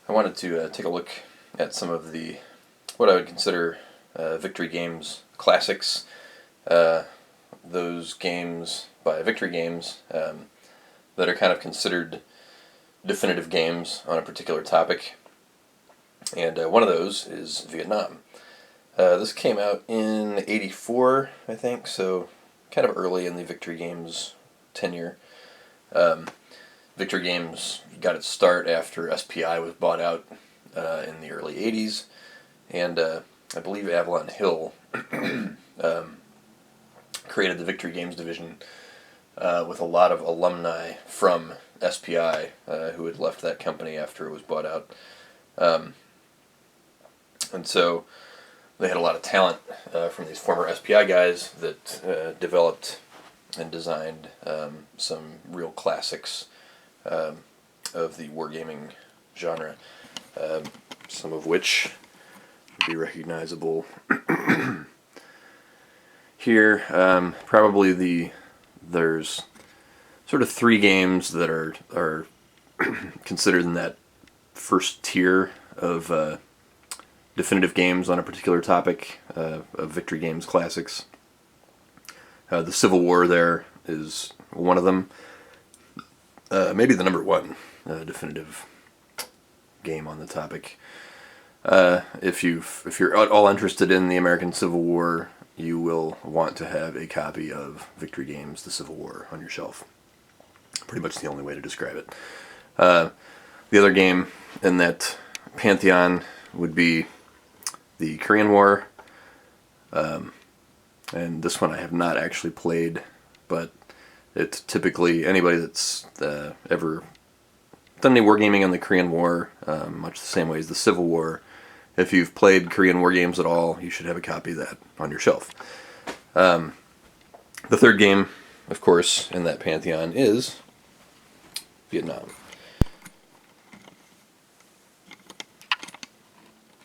I wanted to take a look at some of the what I would consider Victory Games classics. Those games by Victory Games that are kind of considered definitive games on a particular topic. And one of those is Vietnam. This came out in '84, I think, so kind of early in the Victory Games tenure. Victory Games got its start after SPI was bought out in the early '80s, and I believe Avalon Hill created the Victory Games division with a lot of alumni from SPI who had left that company after it was bought out. And so they had a lot of talent from these former SPI guys that developed and designed some real classics of the wargaming genre, some of which would be recognizable here. Probably there's sort of three games that are considered in that first tier of definitive games on a particular topic of Victory Games classics. The Civil War there is one of them. Maybe the number one definitive game on the topic. If you're at all interested in the American Civil War, you will want to have a copy of Victory Games: The Civil War on your shelf. Pretty much the only way to describe it. The other game in that pantheon would be the Korean War. And this one I have not actually played, but it's typically anybody that's ever done any wargaming on the Korean War, much the same way as the Civil War. If you've played Korean War games at all, you should have a copy of that on your shelf. The third game, of course, in that pantheon is Vietnam.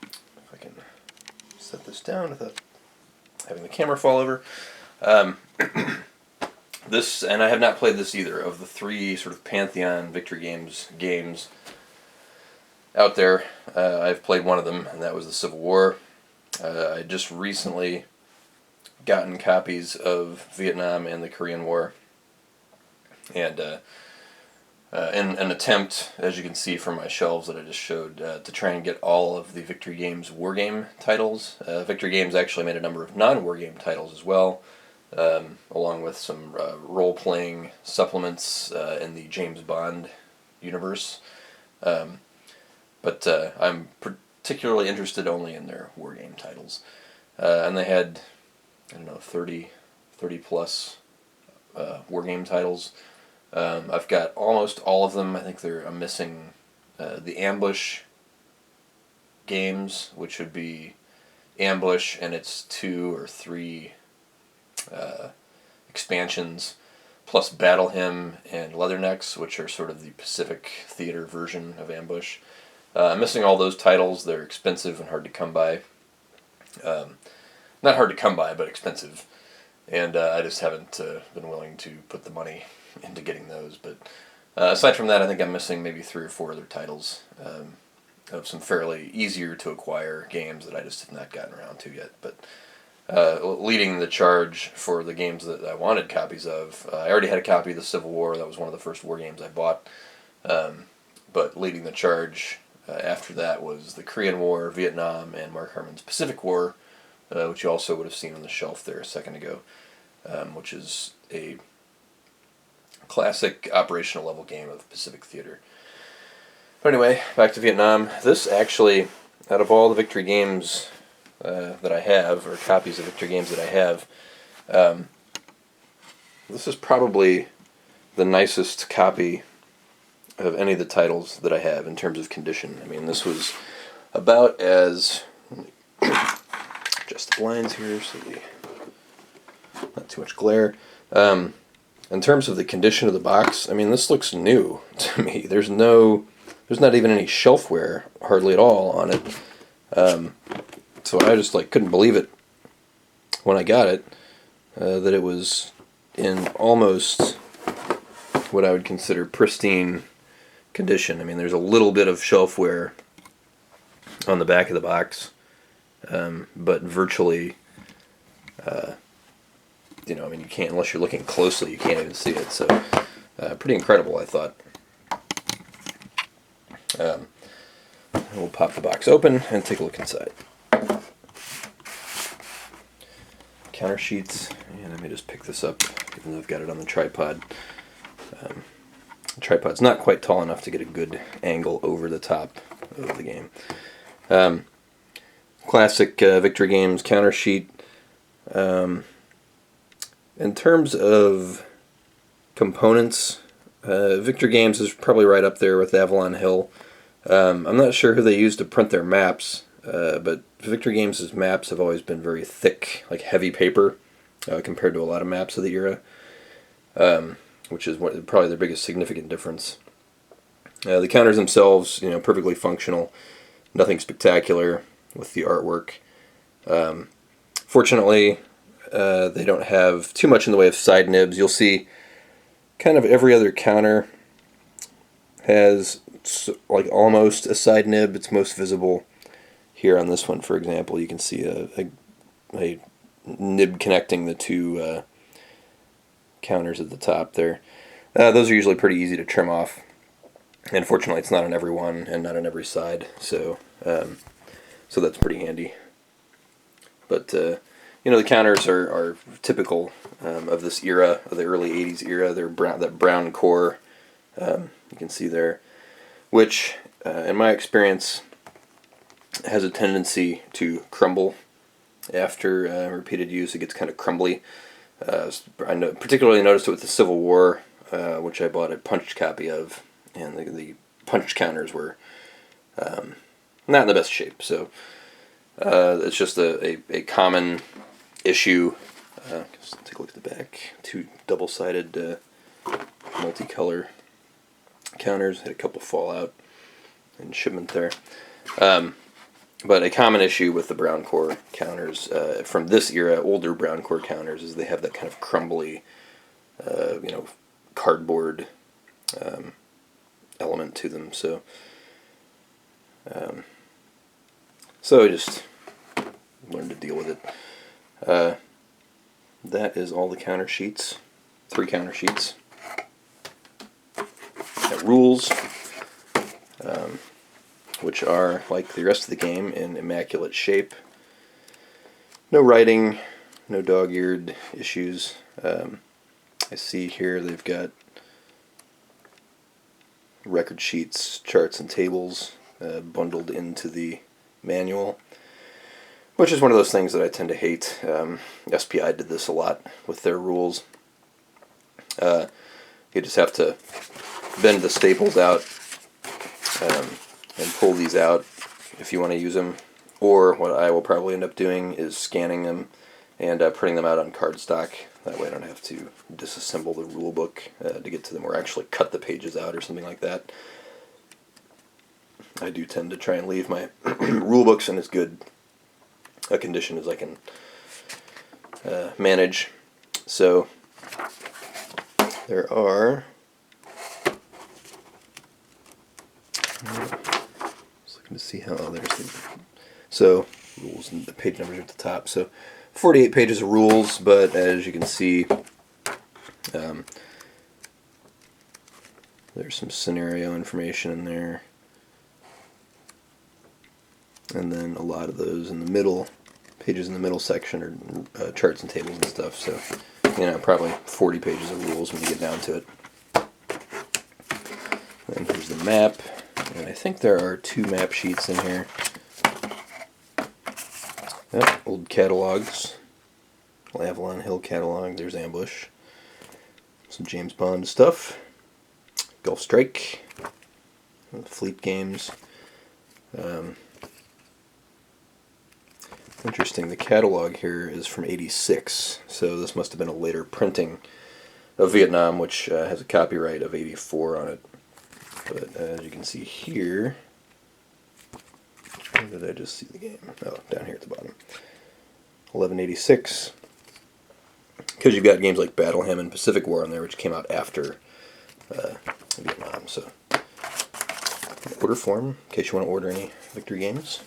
If I can set this down without having the camera fall over. This, and I have not played this either, of the three sort of pantheon Victory games out there. I've played one of them, and that was the Civil War. I just recently gotten copies of Vietnam and the Korean War, and in an attempt, as you can see from my shelves that I just showed, to try and get all of the Victory Games wargame titles. Victory Games actually made a number of non-wargame titles as well, along with some role-playing supplements in the James Bond universe. But I'm particularly interested only in their wargame titles. And they had, 30 plus wargame titles. I've got almost all of them. I think I'm missing the Ambush games, which would be Ambush and its 2 or 3 expansions, plus Battle Hymn and Leathernecks, which are sort of the Pacific Theater version of Ambush. I'm missing all those titles. They're expensive and hard to come by. Not hard to come by, but expensive. And I just haven't been willing to put the money into getting those. But aside from that, I think I'm missing maybe 3 or 4 other titles of some fairly easier to acquire games that I just have not gotten around to yet. But leading the charge for the games that I wanted copies of, I already had a copy of the Civil War. That was one of the first war games I bought. But leading the charge after that was the Korean War, Vietnam, and Mark Harmon's Pacific War, which you also would have seen on the shelf there a second ago, which is a classic operational level game of Pacific Theater. But anyway, back to Vietnam. This actually, out of all the Victory games that I have, or copies of Victory games that I have, this is probably the nicest copy of any of the titles that I have in terms of condition. I mean, this was about as... adjust the blinds here so not too much glare. In terms of the condition of the box, I mean, this looks new to me. There's not even any shelfware, hardly at all, on it. So I just couldn't believe it when I got it, that it was in almost what I would consider pristine condition. I mean, there's a little bit of shelfware on the back of the box, but virtually, I mean, you can't, unless you're looking closely, you can't even see it. So, pretty incredible, I thought. We'll pop the box open and take a look inside. Counter sheets, and let me just pick this up, even though I've got it on the tripod. The tripod's not quite tall enough to get a good angle over the top of the game. Classic Victory Games counter sheet. In terms of components, Victory Games is probably right up there with Avalon Hill. I'm not sure who they use to print their maps, but Victory Games' maps have always been very thick, like heavy paper, compared to a lot of maps of the era, which is probably their biggest significant difference. The counters themselves, perfectly functional, nothing spectacular with the artwork. Fortunately, they don't have too much in the way of side nibs. You'll see kind of every other counter has like almost a side nib. It's most visible here on this one, for example. You can see a nib connecting the two counters at the top there. Those are usually pretty easy to trim off, and fortunately it's not on every one and not on every side, so that's pretty handy. But the counters are typical of this era, of the early 80s era. They're that brown core, you can see there, which, in my experience, has a tendency to crumble after repeated use. It gets kind of crumbly. I particularly noticed it with the Civil War, which I bought a punched copy of, and the punched counters were not in the best shape. So it's just a common issue. Let's take a look at the back. Two double-sided multicolor counters. Had a couple fall out in shipment there. But a common issue with the brown core counters from this era, older brown core counters, is they have that kind of crumbly, cardboard element to them. So I just learned to deal with it. That is all the counter sheets. 3 counter sheets. Got rules, which are, like the rest of the game, in immaculate shape. No writing, no dog-eared issues. I see here they've got record sheets, charts, and tables bundled into the manual, which is one of those things that I tend to hate. SPI did this a lot with their rules. You just have to bend the staples out and pull these out if you want to use them. Or what I will probably end up doing is scanning them and printing them out on cardstock. That way I don't have to disassemble the rule book to get to them, or actually cut the pages out or something like that. I do tend to try and leave my rule books in as good a condition as I can manage. So there are, just looking to see how, there's so rules and the page numbers are at the top. So 48 pages of rules, but as you can see, there's some scenario information in there, and then a lot of those in the middle, pages in the middle section are charts and tables and stuff. So probably 40 pages of rules when you get down to it. And here's the map, and I think there are 2 map sheets in here. Yep, old catalogs. Avalon Hill catalog. There's Ambush. Some James Bond stuff. Gulf Strike. Fleet games. Interesting, the catalog here is from '86, so this must have been a later printing of Vietnam, which has a copyright of '84 on it. But as you can see here, where did I just see the game? Oh, down here at the bottom. 1186. Because you've got games like Battleham and Pacific War on there, which came out after Vietnam. So order form in case you want to order any Victory games.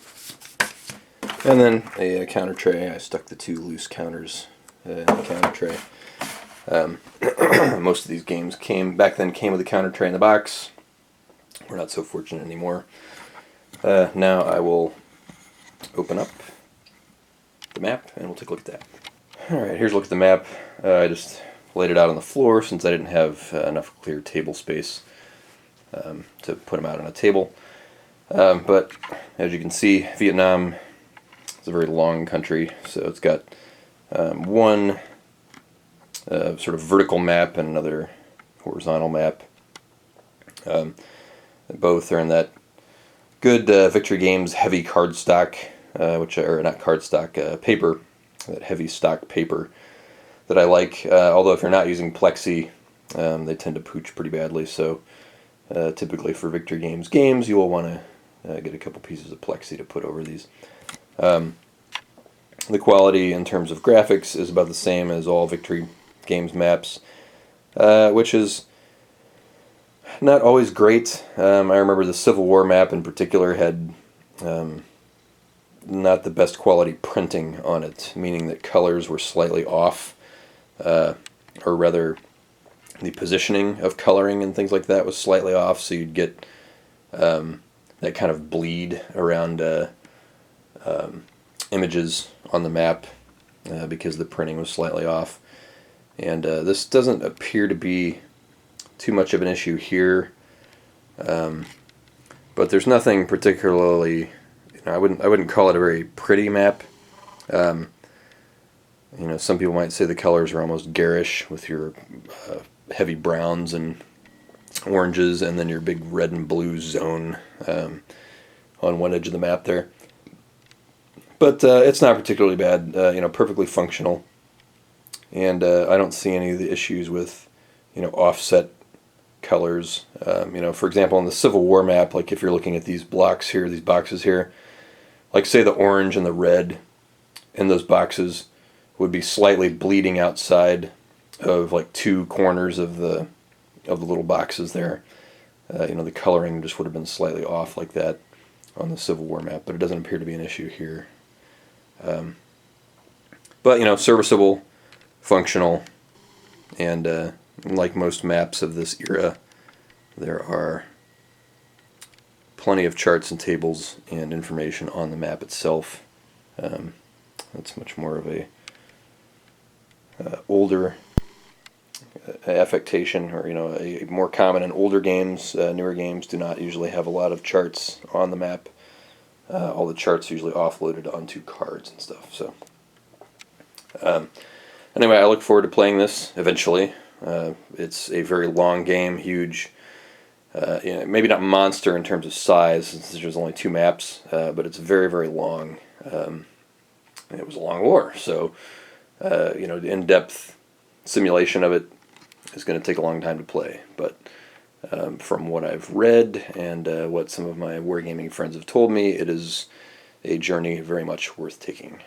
And then a counter tray. I stuck the 2 loose counters in the counter tray. Most of these games back then came with a counter tray in the box. We're not so fortunate anymore. Now I will open up the map and we'll take a look at that. Alright, here's a look at the map. I just laid it out on the floor since I didn't have enough clear table space to put them out on a table. But as you can see, Vietnam is a very long country, so it's got one sort of vertical map and another horizontal map. Both are in that good Victory Games heavy cardstock, or not cardstock, paper, that heavy stock paper that I like. Although if you're not using plexi, they tend to pooch pretty badly. So typically for Victory games, you will want to get a couple pieces of plexi to put over these. The quality in terms of graphics is about the same as all Victory Games maps, which is not always great. I remember the Civil War map in particular had not the best quality printing on it, meaning that colors were slightly off, or rather the positioning of coloring and things like that was slightly off, so you'd get that kind of bleed around images on the map because the printing was slightly off. And this doesn't appear to be too much of an issue here, but there's nothing particularly. I wouldn't call it a very pretty map. Some people might say the colors are almost garish with your heavy browns and oranges, and then your big red and blue zone on one edge of the map there. But it's not particularly bad. Perfectly functional, and I don't see any of the issues with offset colors. For example, on the Civil War map, like if you're looking at these blocks here, these boxes here, like say the orange and the red in those boxes would be slightly bleeding outside of like 2 corners of the little boxes there. The coloring just would have been slightly off like that on the Civil War map, but it doesn't appear to be an issue here. But serviceable, functional, and like most maps of this era, there are plenty of charts and tables and information on the map itself. That's much more of a older affectation, or a more common in older games. Newer games do not usually have a lot of charts on the map. All the charts are usually offloaded onto cards and stuff. So anyway, I look forward to playing this eventually. It's a very long game, huge. Maybe not monster in terms of size, since there's only 2 maps, but it's very, very long. It was a long war, so in-depth simulation of it is going to take a long time to play. But from what I've read and what some of my wargaming friends have told me, it is a journey very much worth taking.